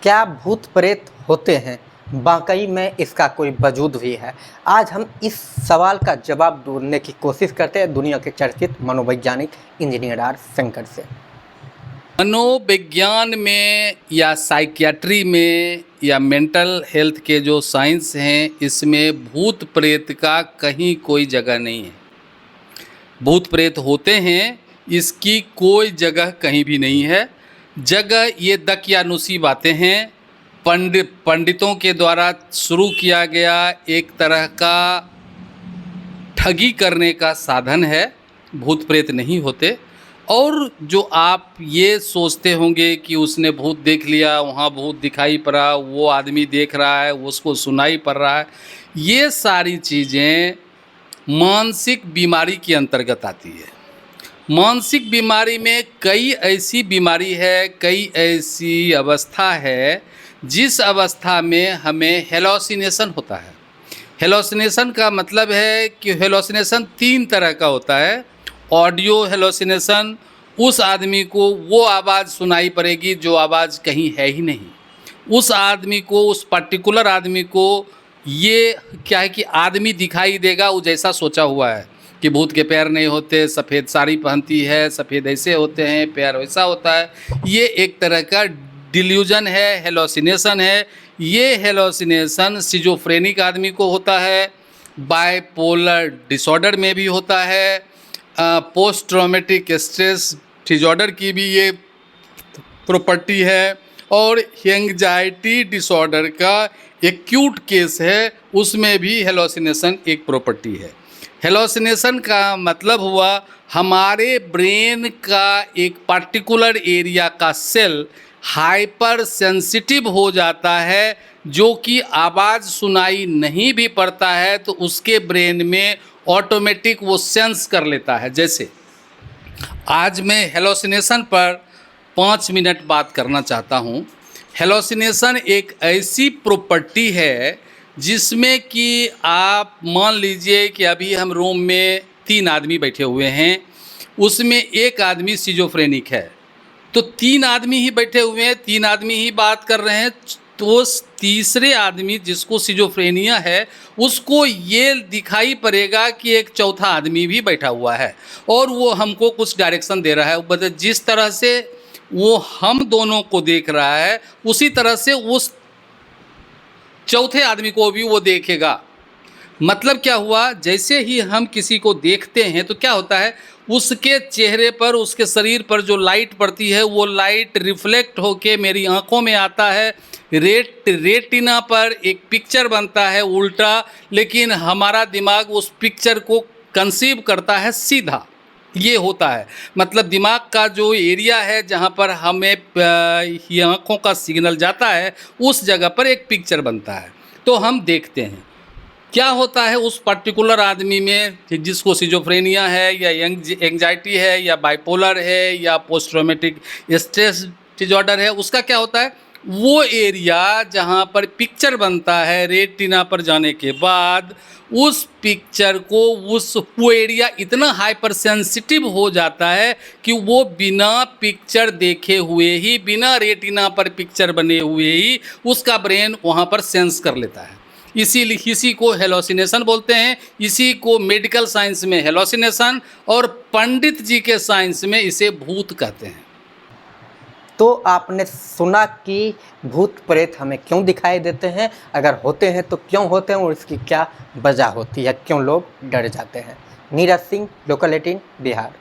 क्या भूत प्रेत होते हैं? वाकई में इसका कोई वजूद भी है? आज हम इस सवाल का जवाब ढूंढने की कोशिश करते हैं दुनिया के चर्चित मनोवैज्ञानिक इंजीनियर आर शंकर से। मनोविज्ञान में या साइकियाट्री में या मेंटल हेल्थ के जो साइंस हैं, इसमें भूत प्रेत का कहीं कोई जगह नहीं है। भूत प्रेत होते हैं, इसकी कोई जगह कहीं भी नहीं है। जगह ये दकियानुसी बातें हैं, पंडितों के द्वारा शुरू किया गया एक तरह का ठगी करने का साधन है। भूत प्रेत नहीं होते। और जो आप ये सोचते होंगे कि उसने भूत देख लिया, वहाँ भूत दिखाई पड़ा, वो आदमी देख रहा है, उसको सुनाई पड़ रहा है, ये सारी चीज़ें मानसिक बीमारी के अंतर्गत आती है। मानसिक बीमारी में कई ऐसी बीमारी है, कई ऐसी अवस्था है जिस अवस्था में हमें हेलोसिनेशन होता है। हेलोसिनेशन का मतलब है कि हेलोसिनेशन 3 तरह का होता है। ऑडियो हेलोसिनेशन, उस आदमी को वो आवाज़ सुनाई पड़ेगी जो आवाज़ कहीं है ही नहीं। उस आदमी को, उस पर्टिकुलर आदमी को ये क्या है कि आदमी दिखाई देगा वो जैसा सोचा हुआ है कि भूत के पैर नहीं होते, सफ़ेद साड़ी पहनती है, सफ़ेद ऐसे होते हैं, पैर वैसा होता है। ये एक तरह का डिल्यूजन है, हेलोसिनेशन है। ये हेलोसिनेशन सिजोफ्रेनिक आदमी को होता है, बाइपोलर डिसऑर्डर में भी होता है, पोस्ट ट्रॉमेटिक स्ट्रेस डिसऑर्डर की भी ये प्रॉपर्टी है, और एंग्जाइटी डिसऑर्डर का एक्यूट केस है, उसमें भी हेलोसिनेशन एक प्रॉपर्टी है। हेलोसिनेशन का मतलब हुआ हमारे ब्रेन का एक पर्टिकुलर एरिया का सेल हाइपर सेंसिटिव हो जाता है, जो कि आवाज़ सुनाई नहीं भी पड़ता है तो उसके ब्रेन में ऑटोमेटिक वो सेंस कर लेता है। जैसे आज मैं हेलोसिनेशन पर 5 मिनट बात करना चाहता हूँ। हेलोसिनेशन एक ऐसी प्रॉपर्टी है जिसमें कि आप मान लीजिए कि अभी हम रूम में 3 आदमी बैठे हुए हैं, उसमें एक आदमी सिजोफ्रेनिक है, तो 3 आदमी ही बैठे हुए हैं, 3 आदमी ही बात कर रहे हैं, तो उस तीसरे आदमी जिसको सिजोफ्रेनिया है उसको ये दिखाई पड़ेगा कि एक चौथा आदमी भी बैठा हुआ है और वो हमको कुछ डायरेक्शन दे रहा है। जिस तरह से वो हम दोनों को देख रहा है उसी तरह से उस चौथे आदमी को भी वो देखेगा। मतलब क्या हुआ, जैसे ही हम किसी को देखते हैं तो क्या होता है, उसके चेहरे पर, उसके शरीर पर जो लाइट पड़ती है वो लाइट रिफ्लेक्ट होके मेरी आंखों में आता है, रेटिना पर एक पिक्चर बनता है उल्टा, लेकिन हमारा दिमाग उस पिक्चर को कंसीव करता है सीधा। ये होता है, मतलब दिमाग का जो एरिया है जहाँ पर हमें आँखों का सिग्नल जाता है उस जगह पर एक पिक्चर बनता है, तो हम देखते हैं। क्या होता है उस पर्टिकुलर आदमी में जिसको सिजोफ्रेनिया है या एंग्जाइटी है या बाइपोलर है या पोस्ट ट्रॉमेटिक स्ट्रेस डिसऑर्डर है, उसका क्या होता है, वो एरिया जहाँ पर पिक्चर बनता है रेटिना पर जाने के बाद उस पिक्चर को वो एरिया इतना हाइपर सेंसिटिव हो जाता है कि वो बिना पिक्चर देखे हुए ही, बिना रेटिना पर पिक्चर बने हुए ही उसका ब्रेन वहाँ पर सेंस कर लेता है। इसीलिए इसी को हेलोसिनेशन बोलते हैं। इसी को मेडिकल साइंस में हेलोसिनेशन और पंडित जी के साइंस में इसे भूत कहते हैं। तो आपने सुना कि भूत प्रेत हमें क्यों दिखाई देते हैं, अगर होते हैं तो क्यों होते हैं और इसकी क्या वजह होती है, क्यों लोग डर जाते हैं। नीरज सिंह, लोकल 18 बिहार।